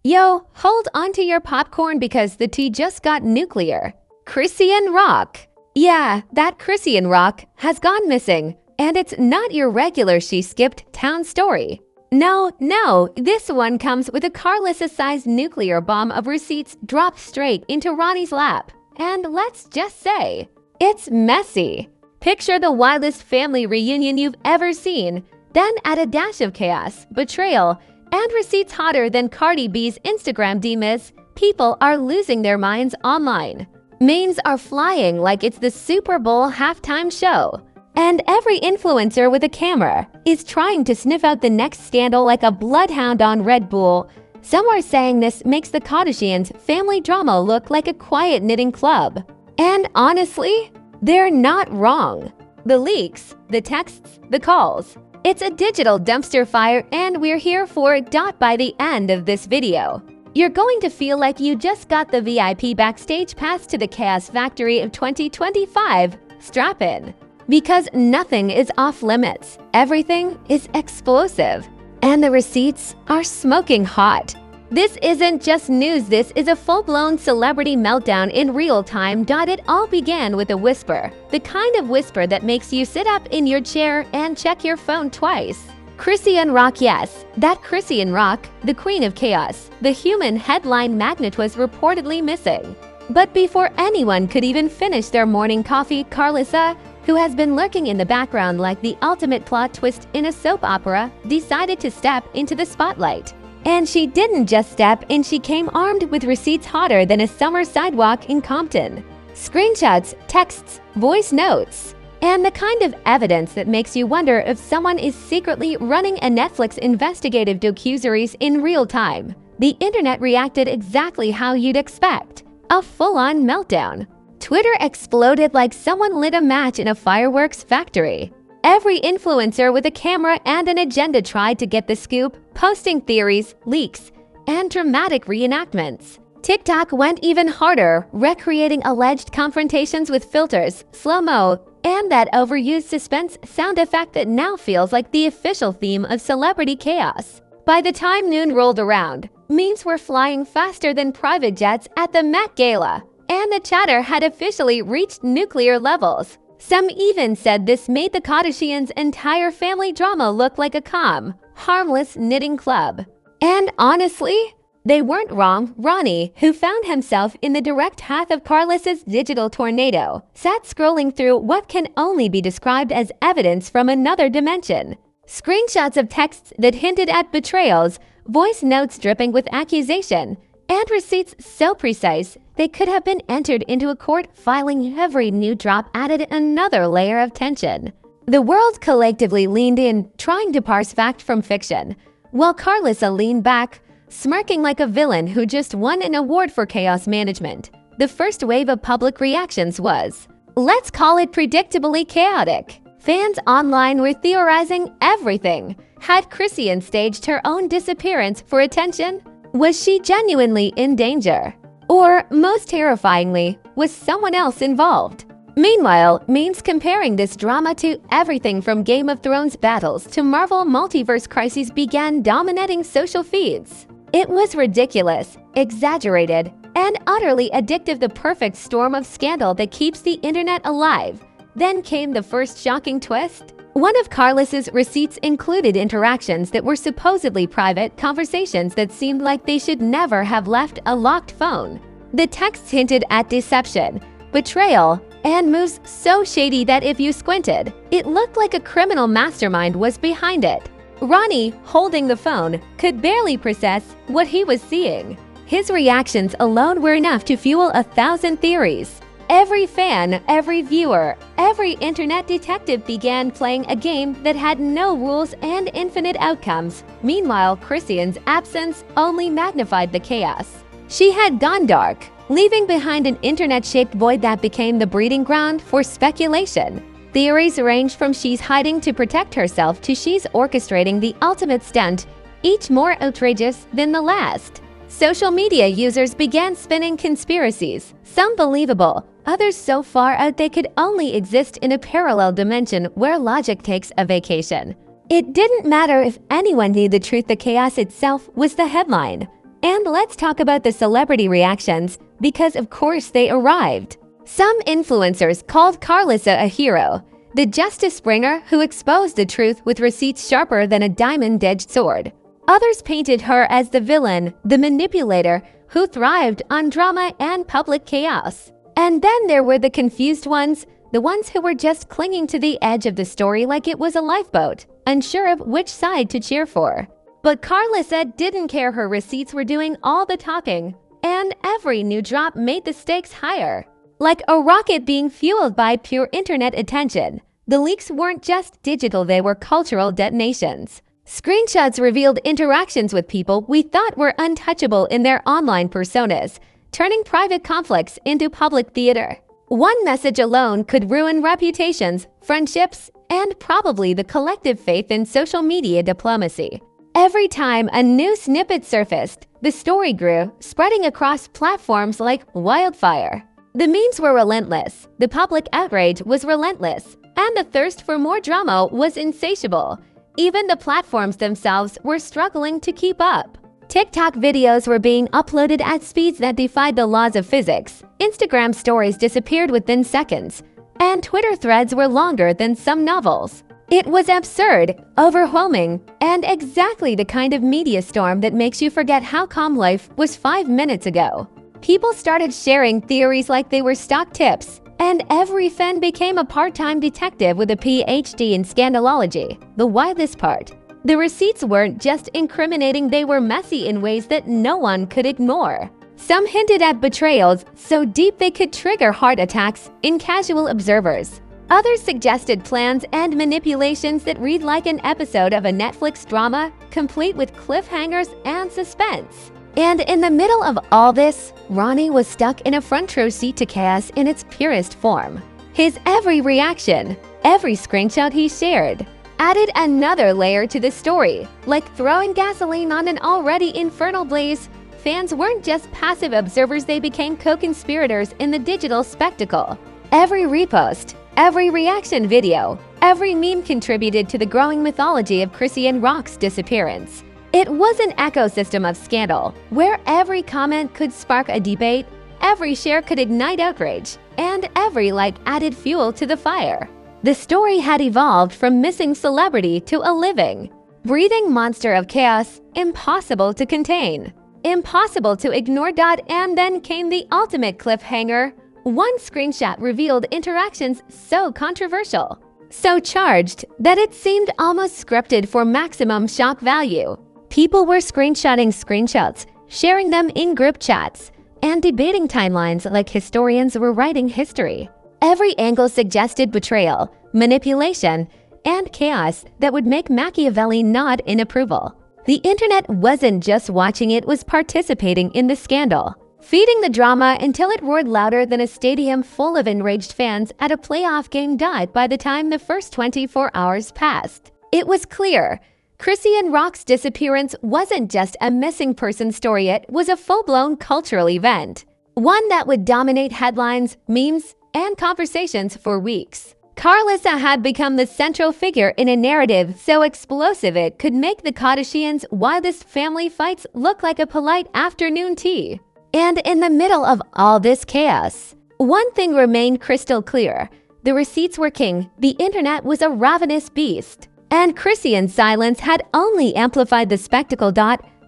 Yo, hold onto your popcorn because the tea just got nuclear. Chrisean Rock. Yeah, that Chrisean Rock has gone missing, and it's not your regular she skipped town story. No, this one comes with a Karlissa-sized nuclear bomb of receipts dropped straight into Ronny's lap. And let's just say, it's messy. Picture the wildest family reunion you've ever seen, then add a dash of chaos, betrayal, and receipts hotter than Cardi B's Instagram demons. People are losing their minds online. Memes are flying like it's the Super Bowl halftime show. And every influencer with a camera is trying to sniff out the next scandal like a bloodhound on Red Bull. Some are saying this makes the Kardashians' family drama look like a quiet knitting club. And honestly, they're not wrong. The leaks, the texts, the calls. It's a digital dumpster fire, and we're here for it. By the end of this video, you're going to feel like you just got the VIP backstage pass to the Chaos Factory of 2025. Strap in. Because nothing is off limits, everything is explosive, and the receipts are smoking hot. This isn't just news, this is a full-blown celebrity meltdown in real time. It all began with a whisper, the kind of whisper that makes you sit up in your chair and check your phone twice. Chrisean Rock, yes, that Chrisean Rock, the queen of chaos, the human headline magnet, was reportedly missing. But before anyone could even finish their morning coffee, Karlissa, who has been lurking in the background like the ultimate plot twist in a soap opera, decided to step into the spotlight. And she didn't just step in, she came armed with receipts hotter than a summer sidewalk in Compton. Screenshots, texts, voice notes, and the kind of evidence that makes you wonder if someone is secretly running a Netflix investigative docuseries in real time. The internet reacted exactly how you'd expect. A full-on meltdown. Twitter exploded like someone lit a match in a fireworks factory. Every influencer with a camera and an agenda tried to get the scoop, posting theories, leaks, and dramatic reenactments. TikTok went even harder, recreating alleged confrontations with filters, slow-mo, and that overused suspense sound effect that now feels like the official theme of celebrity chaos. By the time noon rolled around, memes were flying faster than private jets at the Met Gala, and the chatter had officially reached nuclear levels. Some even said this made the Kardashians' entire family drama look like a calm, harmless knitting club. And honestly, they weren't wrong. Ronny, who found himself in the direct path of Karlissa's digital tornado, sat scrolling through what can only be described as evidence from another dimension. Screenshots of texts that hinted at betrayals, voice notes dripping with accusation, and receipts so precise they could have been entered into a court filing. Every new drop added another layer of tension. The world collectively leaned in, trying to parse fact from fiction, while Karlissa leaned back, smirking like a villain who just won an award for chaos management. The first wave of public reactions was, let's call it, predictably chaotic. Fans online were theorizing everything. Had Chrisean staged her own disappearance for attention? Was she genuinely in danger? Or, most terrifyingly, was someone else involved? Meanwhile, memes comparing this drama to everything from Game of Thrones battles to Marvel multiverse crises began dominating social feeds. It was ridiculous, exaggerated, and utterly addictive, the perfect storm of scandal that keeps the internet alive. Then came the first shocking twist. One of Karlissa's receipts included interactions that were supposedly private, conversations that seemed like they should never have left a locked phone. The texts hinted at deception, betrayal, and moves so shady that if you squinted, it looked like a criminal mastermind was behind it. Ronny, holding the phone, could barely process what he was seeing. His reactions alone were enough to fuel 1,000 theories. Every fan, every viewer, every internet detective began playing a game that had no rules and infinite outcomes. Meanwhile, Chrisean's absence only magnified the chaos. She had gone dark, leaving behind an internet-shaped void that became the breeding ground for speculation. Theories ranged from she's hiding to protect herself to she's orchestrating the ultimate stunt, each more outrageous than the last. Social media users began spinning conspiracies, some believable, others so far out they could only exist in a parallel dimension where logic takes a vacation. It didn't matter if anyone knew the truth, the chaos itself was the headline. And let's talk about the celebrity reactions, because of course they arrived. Some influencers called Karlissa a hero, the justice bringer who exposed the truth with receipts sharper than a diamond-edged sword. Others painted her as the villain, the manipulator, who thrived on drama and public chaos. And then there were the confused ones, the ones who were just clinging to the edge of the story like it was a lifeboat, unsure of which side to cheer for. But Karlissa didn't care. Her receipts were doing all the talking, and every new drop made the stakes higher. Like a rocket being fueled by pure internet attention, the leaks weren't just digital, they were cultural detonations. Screenshots revealed interactions with people we thought were untouchable in their online personas, turning private conflicts into public theater. One message alone could ruin reputations, friendships, and probably the collective faith in social media diplomacy. Every time a new snippet surfaced, the story grew, spreading across platforms like wildfire. The memes were relentless, the public outrage was relentless, and the thirst for more drama was insatiable. Even the platforms themselves were struggling to keep up. TikTok videos were being uploaded at speeds that defied the laws of physics. Instagram stories disappeared within seconds, and Twitter threads were longer than some novels. It was absurd, overwhelming, and exactly the kind of media storm that makes you forget how calm life was 5 minutes ago. People started sharing theories like they were stock tips, and every fan became a part-time detective with a PhD in scandalology. The wildest part: the receipts weren't just incriminating, they were messy in ways that no one could ignore. Some hinted at betrayals so deep they could trigger heart attacks in casual observers. Others suggested plans and manipulations that read like an episode of a Netflix drama, complete with cliffhangers and suspense. And in the middle of all this, Ronny was stuck in a front row seat to chaos in its purest form. His every reaction, every screenshot he shared, added another layer to the story. Like throwing gasoline on an already infernal blaze, fans weren't just passive observers, they became co-conspirators in the digital spectacle. Every repost, every reaction video, every meme contributed to the growing mythology of Chrisean Rock's disappearance. It was an ecosystem of scandal, where every comment could spark a debate, every share could ignite outrage, and every like added fuel to the fire. The story had evolved from missing celebrity to a living, breathing monster of chaos, impossible to contain, impossible to ignore. And then came the ultimate cliffhanger. One screenshot revealed interactions so controversial, so charged, that it seemed almost scripted for maximum shock value. People were screenshotting screenshots, sharing them in group chats, and debating timelines like historians were writing history. Every angle suggested betrayal, manipulation, and chaos that would make Machiavelli nod in approval. The internet wasn't just watching, it was participating in the scandal, feeding the drama until it roared louder than a stadium full of enraged fans at a playoff game died by the time the first 24 hours passed. It was clear Chrisean Rock's disappearance wasn't just a missing person story, it was a full-blown cultural event, one that would dominate headlines, memes, and conversations for weeks. Karlissa had become the central figure in a narrative so explosive it could make the Kardashians' wildest family fights look like a polite afternoon tea. And in the middle of all this chaos, one thing remained crystal clear: the receipts were king, the internet was a ravenous beast. And Chrisean's silence had only amplified the spectacle.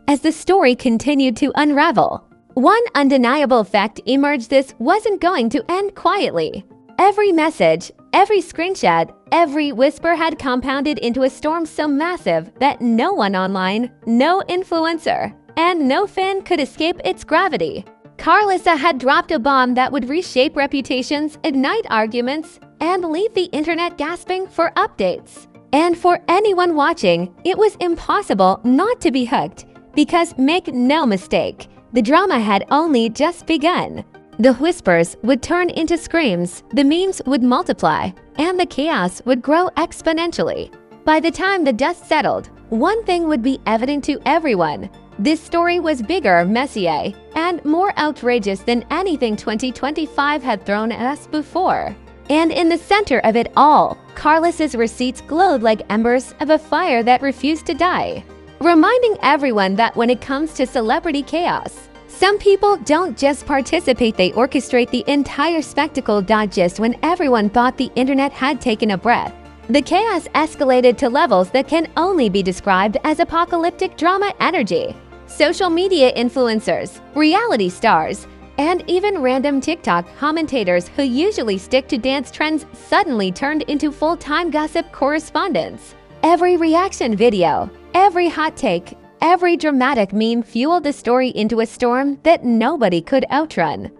As the story continued to unravel, one undeniable fact emerged: this wasn't going to end quietly. Every message, every screenshot, every whisper had compounded into a storm so massive that no one online, no influencer, and no fan could escape its gravity. Karlissa had dropped a bomb that would reshape reputations, ignite arguments, and leave the internet gasping for updates. And for anyone watching, it was impossible not to be hooked, because make no mistake, the drama had only just begun. The whispers would turn into screams, the memes would multiply, and the chaos would grow exponentially. By the time the dust settled, one thing would be evident to everyone: this story was bigger, messier, and more outrageous than anything 2025 had thrown at us before. And in the center of it all, Karlissa's receipts glowed like embers of a fire that refused to die. reminding everyone that when it comes to celebrity chaos, some people don't just participate, they orchestrate the entire spectacle. Just when everyone thought the internet had taken a breath, the chaos escalated to levels that can only be described as apocalyptic drama energy. Social media influencers, reality stars, and even random TikTok commentators who usually stick to dance trends suddenly turned into full-time gossip correspondents. Every reaction video, every hot take, every dramatic meme fueled the story into a storm that nobody could outrun.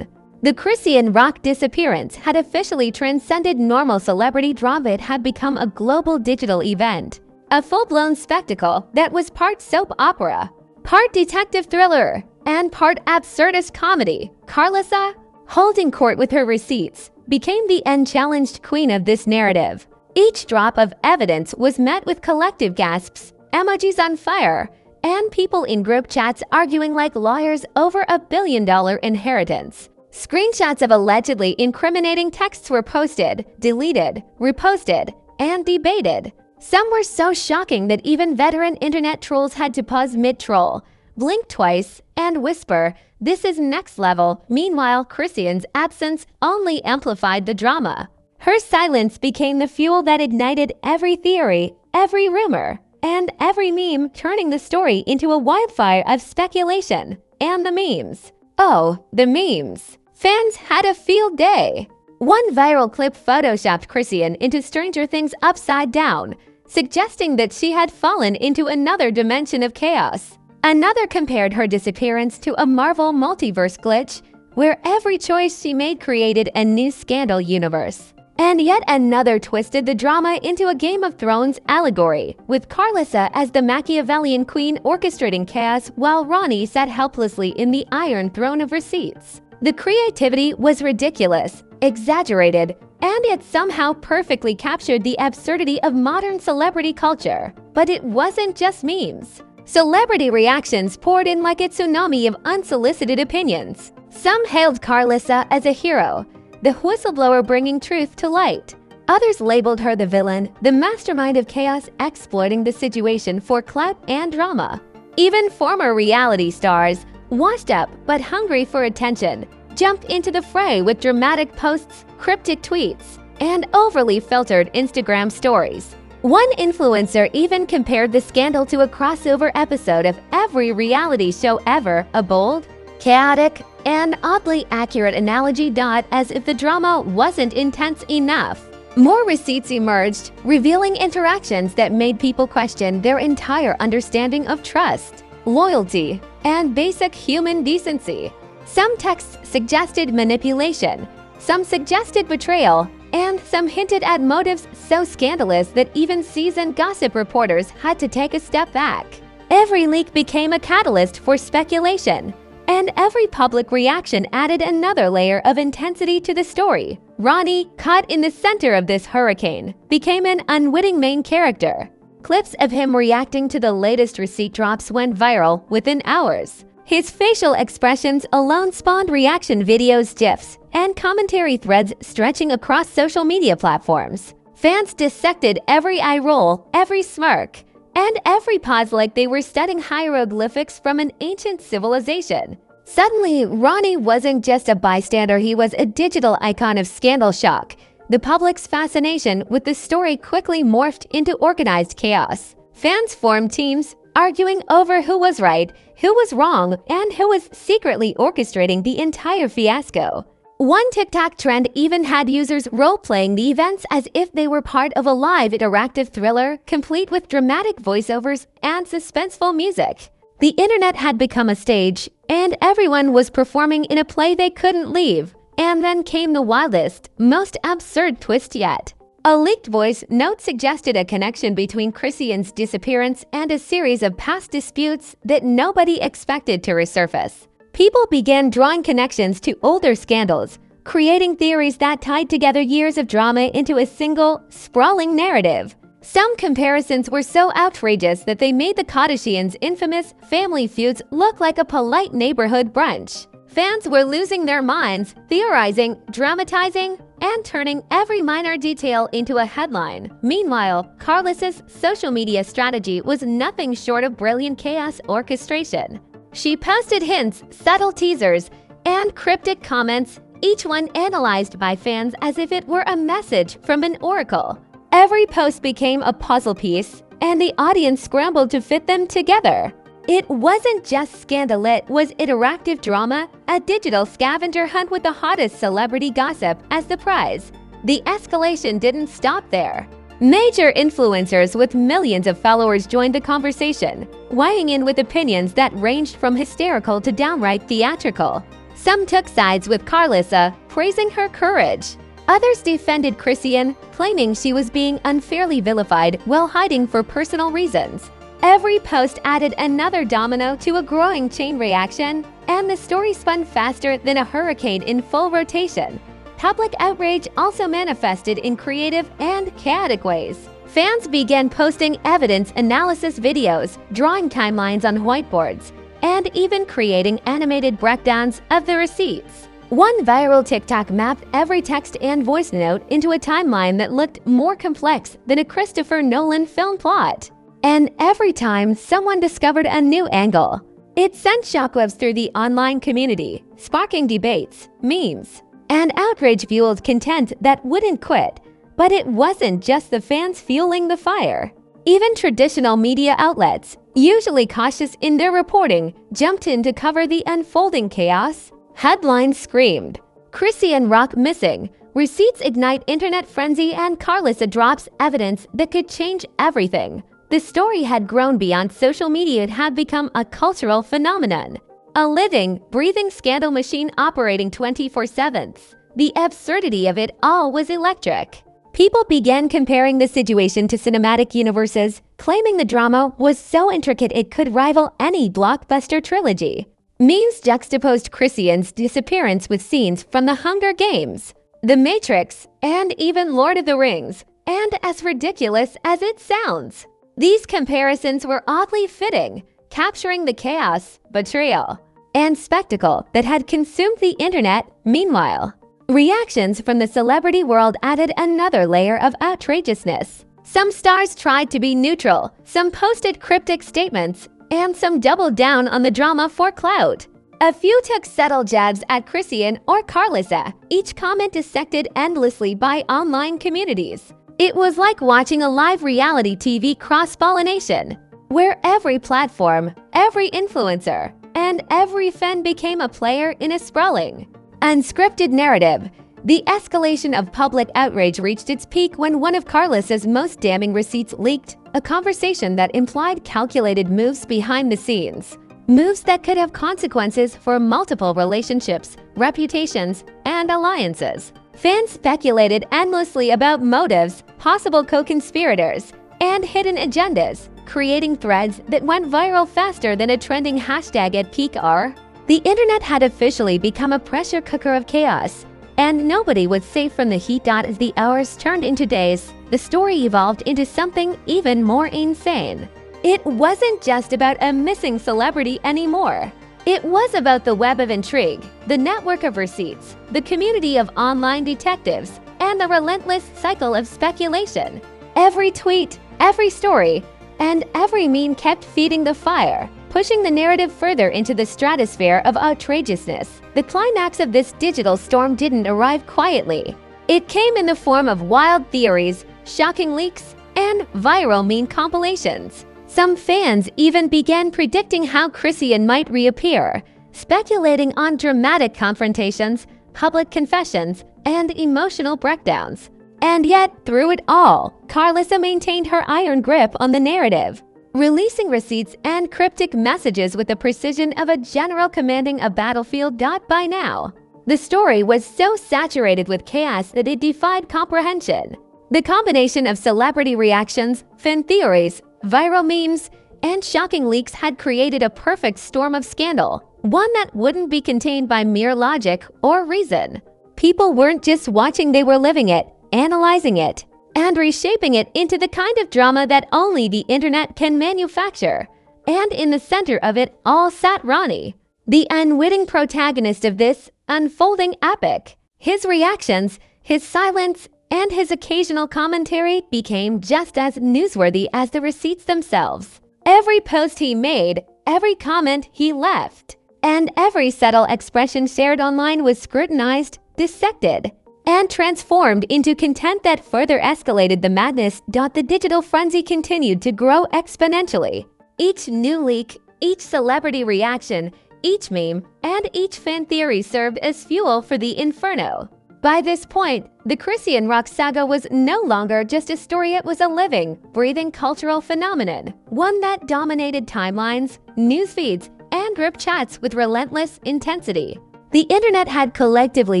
The Chrisean Rock disappearance had officially transcended normal celebrity drama. It had become a global digital event, a full-blown spectacle that was part soap opera, part detective thriller, and part absurdist comedy. Karlissa, holding court with her receipts, became the unchallenged queen of this narrative. Each drop of evidence was met with collective gasps, emojis on fire, and people in group chats arguing like lawyers over a billion-dollar inheritance. Screenshots of allegedly incriminating texts were posted, deleted, reposted, and debated. Some were so shocking that even veteran internet trolls had to pause mid-troll, blink twice, and whisper, "This is next level." Meanwhile, Chrisean's absence only amplified the drama. Her silence became the fuel that ignited every theory, every rumor, and every meme, turning the story into a wildfire of speculation. And the memes. Oh, the memes. Fans had a field day. One viral clip photoshopped Chrisean into Stranger Things upside down, suggesting that she had fallen into another dimension of chaos. Another compared her disappearance to a Marvel multiverse glitch, where every choice she made created a new scandal universe. And yet another twisted the drama into a Game of Thrones allegory, with Karlissa as the Machiavellian queen orchestrating chaos while Ronny sat helplessly in the Iron Throne of receipts. The creativity was ridiculous, exaggerated, and it somehow perfectly captured the absurdity of modern celebrity culture. But it wasn't just memes. Celebrity reactions poured in like a tsunami of unsolicited opinions. Some hailed Karlissa as a hero, the whistleblower bringing truth to light. Others labeled her the villain, the mastermind of chaos exploiting the situation for clout and drama. Even former reality stars, washed up but hungry for attention, jumped into the fray with dramatic posts, cryptic tweets, and overly filtered Instagram stories. One influencer even compared the scandal to a crossover episode of every reality show ever, a bold, chaotic, and oddly accurate analogy. As if the drama wasn't intense enough, more receipts emerged, revealing interactions that made people question their entire understanding of trust, loyalty, and basic human decency. Some texts suggested manipulation, some suggested betrayal, and some hinted at motives so scandalous that even seasoned gossip reporters had to take a step back. Every leak became a catalyst for speculation, and every public reaction added another layer of intensity to the story. Ronny, caught in the center of this hurricane, became an unwitting main character. Clips of him reacting to the latest receipt drops went viral within hours. His facial expressions alone spawned reaction videos, GIFs, and commentary threads stretching across social media platforms. Fans dissected every eye roll, every smirk, and every pause like they were studying hieroglyphics from an ancient civilization. Suddenly, Ronny wasn't just a bystander, he was a digital icon of scandal shock. The public's fascination with the story quickly morphed into organized chaos. Fans formed teams, arguing over who was right, who was wrong, and who was secretly orchestrating the entire fiasco. One TikTok trend even had users role-playing the events as if they were part of a live interactive thriller, complete with dramatic voiceovers and suspenseful music. The internet had become a stage, and everyone was performing in a play they couldn't leave. And then came the wildest, most absurd twist yet. A leaked voice note suggested a connection between Chrisean's disappearance and a series of past disputes that nobody expected to resurface. People began drawing connections to older scandals, creating theories that tied together years of drama into a single, sprawling narrative. Some comparisons were so outrageous that they made the Kardashians' infamous family feuds look like a polite neighborhood brunch. Fans were losing their minds, theorizing, dramatizing, and turning every minor detail into a headline. Meanwhile, Karlissa's social media strategy was nothing short of brilliant chaos orchestration. She posted hints, subtle teasers, and cryptic comments, each one analyzed by fans as if it were a message from an oracle. Every post became a puzzle piece, and the audience scrambled to fit them together. It wasn't just scandal, it was interactive drama, a digital scavenger hunt with the hottest celebrity gossip as the prize. The escalation didn't stop there. Major influencers with millions of followers joined the conversation, weighing in with opinions that ranged from hysterical to downright theatrical. Some took sides with Karlissa, praising her courage. Others defended Chrisean, claiming she was being unfairly vilified while hiding for personal reasons. Every post added another domino to a growing chain reaction, and the story spun faster than a hurricane in full rotation. Public outrage also manifested in creative and chaotic ways. Fans began posting evidence analysis videos, drawing timelines on whiteboards, and even creating animated breakdowns of the receipts. One viral TikTok mapped every text and voice note into a timeline that looked more complex than a Christopher Nolan film plot. And every time someone discovered a new angle, it sent shockwaves through the online community, sparking debates, memes, and outrage-fueled content that wouldn't quit. But it wasn't just the fans fueling the fire. Even traditional media outlets, usually cautious in their reporting, jumped in to cover the unfolding chaos. Headlines screamed, "Chrisean Rock missing. Receipts ignite internet frenzy," and Karlissa drops evidence that could change everything. The story had grown beyond social media. It had become a cultural phenomenon. A living, breathing scandal machine operating 24/7. The absurdity of it all was electric. People began comparing the situation to cinematic universes, claiming the drama was so intricate it could rival any blockbuster trilogy. Memes juxtaposed Chrisean's disappearance with scenes from The Hunger Games, The Matrix, and even Lord of the Rings, and as ridiculous as it sounds. These comparisons were oddly fitting, capturing the chaos, betrayal, and spectacle that had consumed the internet. Meanwhile, reactions from the celebrity world added another layer of outrageousness. Some stars tried to be neutral, some posted cryptic statements, and some doubled down on the drama for clout. A few took subtle jabs at Chrisean or Karlissa, each comment dissected endlessly by online communities. It was like watching a live reality TV cross-pollination, where every platform, every influencer, and every fan became a player in a sprawling, unscripted narrative. The escalation of public outrage reached its peak when one of Karlissa's most damning receipts leaked, a conversation that implied calculated moves behind the scenes, moves that could have consequences for multiple relationships, reputations, and alliances. Fans speculated endlessly about motives, possible co-conspirators, and hidden agendas, creating threads that went viral faster than a trending hashtag at peak hour. The internet had officially become a pressure cooker of chaos, and nobody was safe from the heat. As the hours turned into days, the story evolved into something even more insane. It wasn't just about a missing celebrity anymore. It was about the web of intrigue, the network of receipts, the community of online detectives, and the relentless cycle of speculation. Every tweet, every story, and every meme kept feeding the fire, pushing the narrative further into the stratosphere of outrageousness. The climax of this digital storm didn't arrive quietly. It came in the form of wild theories, shocking leaks, and viral meme compilations. Some fans even began predicting how Chrisean might reappear, speculating on dramatic confrontations, public confessions, and emotional breakdowns. And yet, through it all, Karlissa maintained her iron grip on the narrative, releasing receipts and cryptic messages with the precision of a general commanding a battlefield. By now, the story was so saturated with chaos that it defied comprehension. The combination of celebrity reactions, fan theories, viral memes, and shocking leaks had created a perfect storm of scandal, one that wouldn't be contained by mere logic or reason. People weren't just watching, they were living it, analyzing it, and reshaping it into the kind of drama that only the internet can manufacture. And in the center of it all sat Ronny, the unwitting protagonist of this unfolding epic. His reactions, His silence and his occasional commentary became just as newsworthy as the receipts themselves. Every post he made, every comment he left, and every subtle expression shared online was scrutinized, dissected, and transformed into content that further escalated the madness. The digital frenzy continued to grow exponentially. Each new leak, each celebrity reaction, each meme, and each fan theory served as fuel for the inferno. By this point, the Chrisean Rock saga was no longer just a story, it was a living, breathing cultural phenomenon, one that dominated timelines, news feeds, and group chats with relentless intensity. The internet had collectively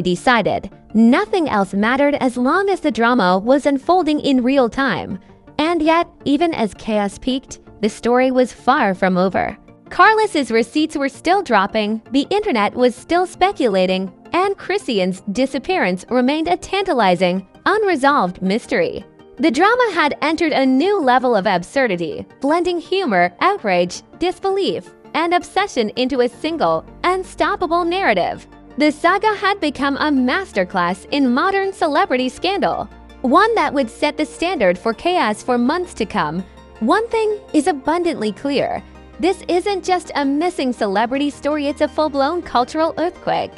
decided nothing else mattered as long as the drama was unfolding in real time. And yet, even as chaos peaked, the story was far from over. Karlissa's receipts were still dropping, the internet was still speculating, and Chrisean's disappearance remained a tantalizing, unresolved mystery. The drama had entered a new level of absurdity, blending humor, outrage, disbelief, and obsession into a single, unstoppable narrative. The saga had become a masterclass in modern celebrity scandal, one that would set the standard for chaos for months to come. One thing is abundantly clear. This isn't just a missing celebrity story, it's a full-blown cultural earthquake.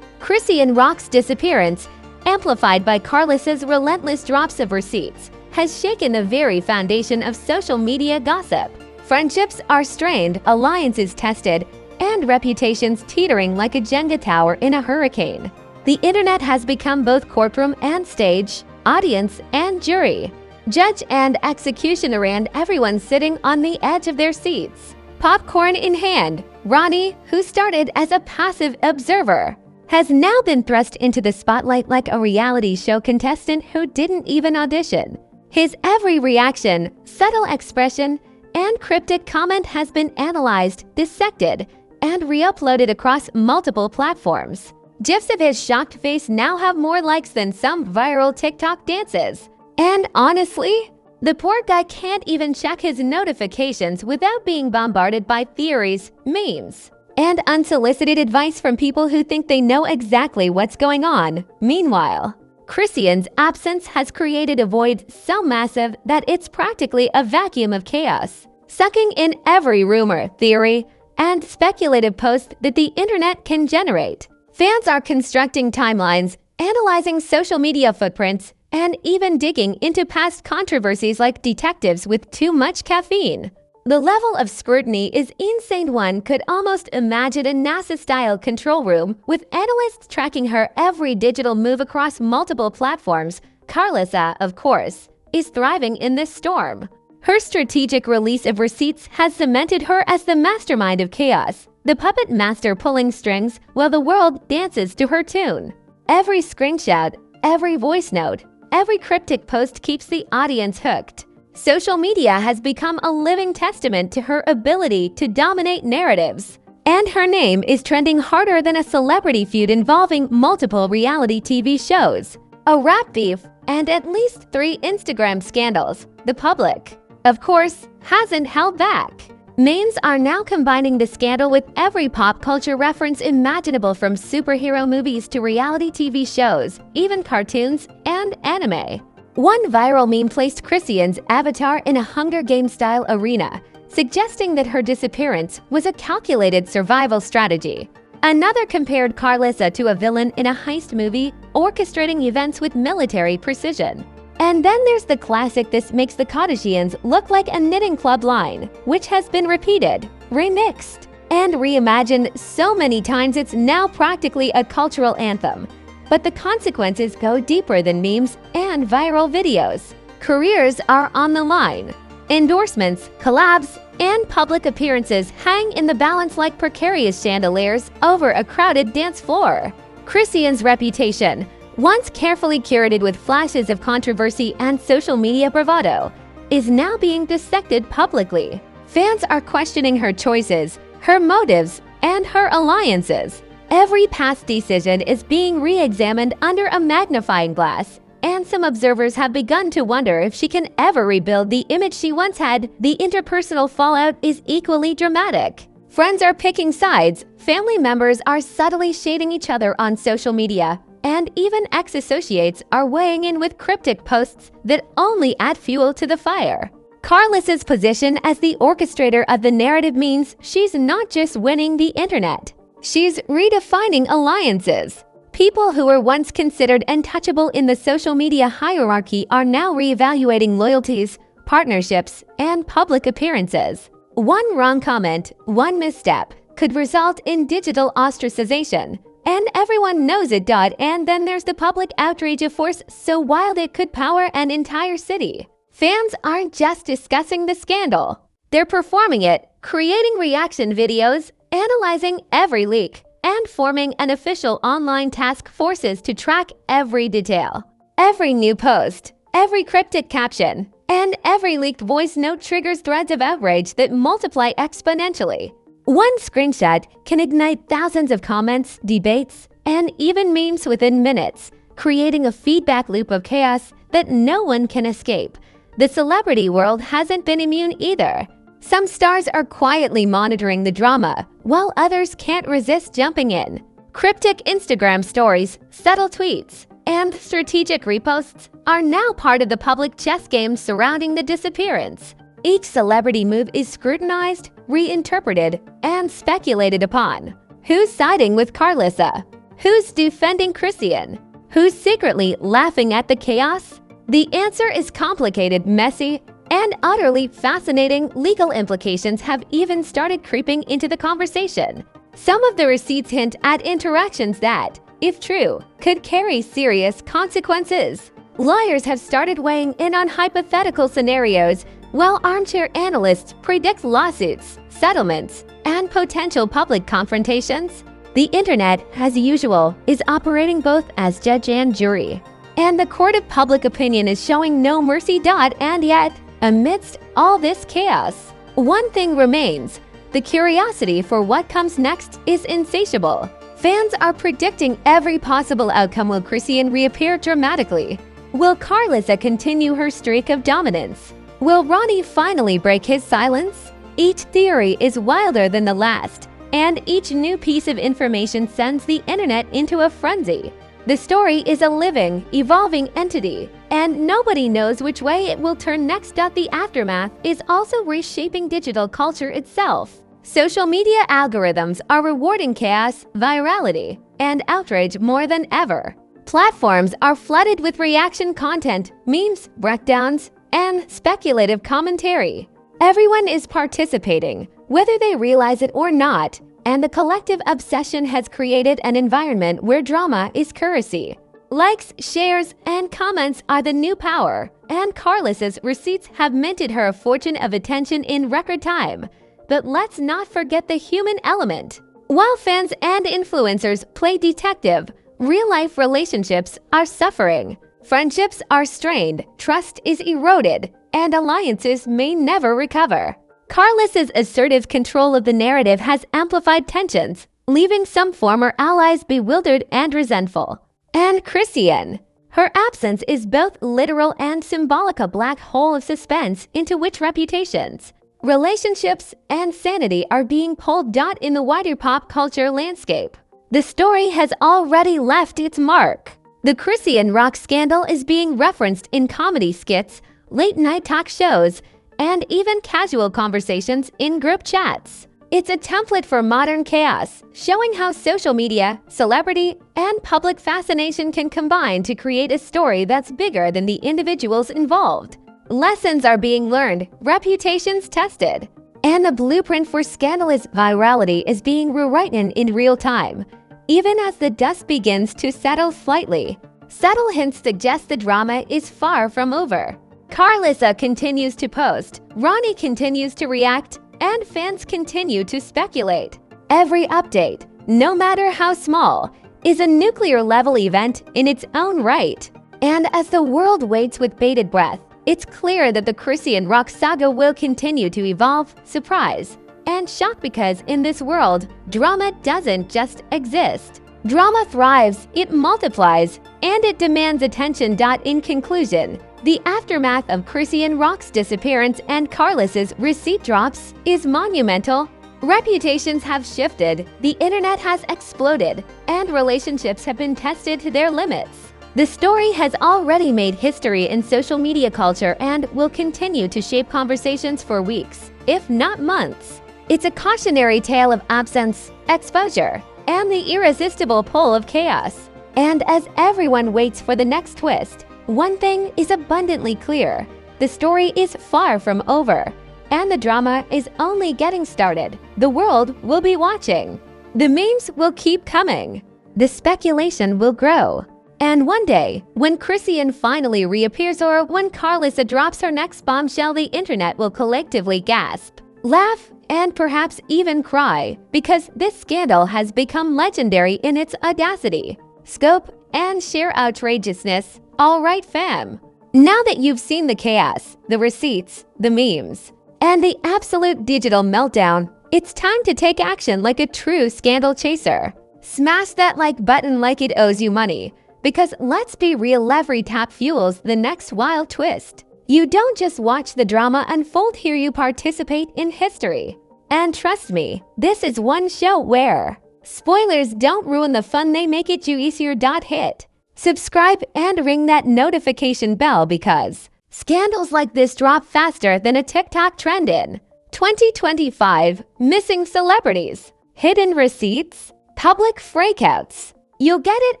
Chrisean Rock's disappearance, amplified by Karlissa's relentless drops of receipts, has shaken the very foundation of social media gossip. Friendships are strained, alliances tested, and reputations teetering like a Jenga tower in a hurricane. The internet has become both courtroom and stage, audience and jury, judge and executioner, and everyone sitting on the edge of their seats. Popcorn in hand, Ronny, who started as a passive observer, has now been thrust into the spotlight like a reality show contestant who didn't even audition. His every reaction, subtle expression, and cryptic comment has been analyzed, dissected, and re-uploaded across multiple platforms. GIFs of his shocked face now have more likes than some viral TikTok dances. And honestly, the poor guy can't even check his notifications without being bombarded by theories, memes, and unsolicited advice from people who think they know exactly what's going on. Meanwhile, Chrisean's absence has created a void so massive that it's practically a vacuum of chaos, sucking in every rumor, theory, and speculative post that the internet can generate. Fans are constructing timelines, analyzing social media footprints, and even digging into past controversies like detectives with too much caffeine. The level of scrutiny is insane. One could almost imagine a NASA-style control room with analysts tracking her every digital move across multiple platforms. Karlissa, of course, is thriving in this storm. Her strategic release of receipts has cemented her as the mastermind of chaos, the puppet master pulling strings while the world dances to her tune. Every screenshot, every voice note, every cryptic post keeps the audience hooked. Social media has become a living testament to her ability to dominate narratives. And her name is trending harder than a celebrity feud involving multiple reality TV shows, a rap beef, and at least 3 Instagram scandals. The public, of course, hasn't held back. Memes are now combining the scandal with every pop culture reference imaginable, from superhero movies to reality TV shows, even cartoons and anime. One viral meme placed Chrisean's avatar in a Hunger Games-style arena, suggesting that her disappearance was a calculated survival strategy. Another compared Karlissa to a villain in a heist movie, orchestrating events with military precision. And then there's the classic "this makes the Kardashians look like a knitting club" line, which has been repeated, remixed, and reimagined so many times it's now practically a cultural anthem. But the consequences go deeper than memes and viral videos. Careers are on the line. Endorsements, collabs, and public appearances hang in the balance like precarious chandeliers over a crowded dance floor. Chrisean's reputation, once carefully curated with flashes of controversy and social media bravado, is now being dissected publicly. Fans are questioning her choices, her motives, and her alliances. Every past decision is being re-examined under a magnifying glass, and some observers have begun to wonder if she can ever rebuild the image she once had. The interpersonal fallout is equally dramatic. Friends are picking sides, family members are subtly shading each other on social media, and even ex-associates are weighing in with cryptic posts that only add fuel to the fire. Karlissa's position as the orchestrator of the narrative means she's not just winning the internet. She's redefining alliances. People who were once considered untouchable in the social media hierarchy are now reevaluating loyalties, partnerships, and public appearances. One wrong comment, one misstep, could result in digital ostracization. And everyone knows it. And then there's the public outrage, a force so wild it could power an entire city. Fans aren't just discussing the scandal. They're performing it, creating reaction videos, analyzing every leak, and forming an official online task forces to track every detail. Every new post, every cryptic caption, and every leaked voice note triggers threads of outrage that multiply exponentially. One screenshot can ignite thousands of comments, debates, and even memes within minutes, creating a feedback loop of chaos that no one can escape. The celebrity world hasn't been immune either. Some stars are quietly monitoring the drama, while others can't resist jumping in. Cryptic Instagram stories, subtle tweets, and strategic reposts are now part of the public chess game surrounding the disappearance. Each celebrity move is scrutinized, reinterpreted, and speculated upon. Who's siding with Karlissa? Who's defending Chrisean? Who's secretly laughing at the chaos? The answer is complicated, messy, and utterly fascinating. Legal implications have even started creeping into the conversation. Some of the receipts hint at interactions that, if true, could carry serious consequences. Lawyers have started weighing in on hypothetical scenarios, while armchair analysts predict lawsuits, settlements, and potential public confrontations. The internet, as usual, is operating both as judge and jury. And the court of public opinion is showing no mercy. And yet, amidst all this chaos, one thing remains. The curiosity for what comes next is insatiable. Fans are predicting every possible outcome. Will Chrisean reappear dramatically? Will Karlissa continue her streak of dominance? Will Ronny finally break his silence? Each theory is wilder than the last, and each new piece of information sends the internet into a frenzy. The story is a living, evolving entity, and nobody knows which way it will turn next. The aftermath is also reshaping digital culture itself. Social media algorithms are rewarding chaos, virality, and outrage more than ever. Platforms are flooded with reaction content, memes, breakdowns, and speculative commentary. Everyone is participating, whether they realize it or not, and the collective obsession has created an environment where drama is currency. Likes, shares, and comments are the new power, and Karlissa's receipts have minted her a fortune of attention in record time. But let's not forget the human element. While fans and influencers play detective, real-life relationships are suffering. Friendships are strained, trust is eroded, and alliances may never recover. Karlissa's assertive control of the narrative has amplified tensions, leaving some former allies bewildered and resentful. And Chrisean. Her absence is both literal and symbolic, a black hole of suspense into which reputations, relationships, and sanity are being pulled. In the wider pop culture landscape, the story has already left its mark. The Chrisean Rock scandal is being referenced in comedy skits, late-night talk shows, and even casual conversations in group chats. It's a template for modern chaos, showing how social media, celebrity, and public fascination can combine to create a story that's bigger than the individuals involved. Lessons are being learned, reputations tested, and the blueprint for scandalous virality is being rewritten in real time. Even as the dust begins to settle slightly, subtle hints suggest the drama is far from over. Karlissa continues to post, Ronny continues to react, and fans continue to speculate. Every update, no matter how small, is a nuclear-level event in its own right. And as the world waits with bated breath, it's clear that the Chrisean Rock saga will continue to evolve, surprise, and shock, because in this world, drama doesn't just exist. Drama thrives, it multiplies, and it demands attention. In conclusion, the aftermath of Chrisean Rock's disappearance and Karlissa's receipt drops is monumental, Reputations have shifted, the internet has exploded, and relationships have been tested to their limits. The story has already made history in social media culture and will continue to shape conversations for weeks, if not months. It's a cautionary tale of absence, exposure, and the irresistible pull of chaos. And as everyone waits for the next twist, one thing is abundantly clear: the story is far from over, and the drama is only getting started. The world will be watching. The memes will keep coming. The speculation will grow. And one day, when Chrisean finally reappears or when Karlissa drops her next bombshell, the internet will collectively gasp, laugh, and perhaps even cry, because this scandal has become legendary in its audacity, scope, and sheer outrageousness. All right, fam. Now that you've seen the chaos, the receipts, the memes, and the absolute digital meltdown, it's time to take action like a true scandal chaser. Smash that like button like it owes you money, because let's be real, every tap fuels the next wild twist. You don't just watch the drama unfold here, you participate in history. And trust me, this is one show where spoilers don't ruin the fun, they make it juicier. Hit subscribe and ring that notification bell, because scandals like this drop faster than a TikTok trend in 2025. Missing celebrities, hidden receipts, public freakouts. You'll get it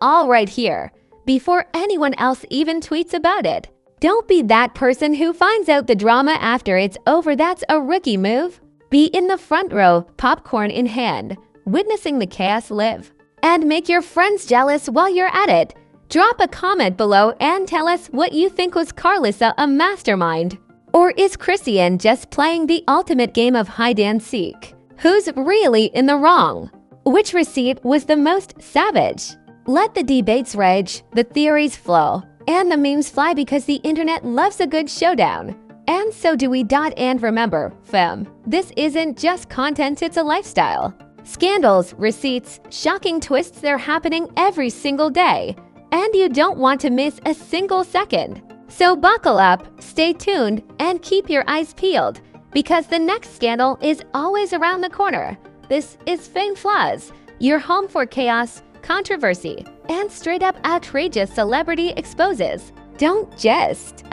all right here, before anyone else even tweets about it. Don't be that person who finds out the drama after it's over. That's a rookie move. Be in the front row, popcorn in hand, witnessing the chaos live. And make your friends jealous while you're at it. Drop a comment below and tell us what you think. Was Karlissa a mastermind? Or is Chrisean just playing the ultimate game of hide and seek? Who's really in the wrong? Which receipt was the most savage? Let the debates rage, the theories flow, and the memes fly, because the internet loves a good showdown. And so do we. And remember, fam, this isn't just content, it's a lifestyle. Scandals, receipts, shocking twists, they're happening every single day. And you don't want to miss a single second. So buckle up, stay tuned, and keep your eyes peeled, because the next scandal is always around the corner. This is Fame Flaws, your home for chaos, controversy, and straight-up outrageous celebrity exposes. Don't just.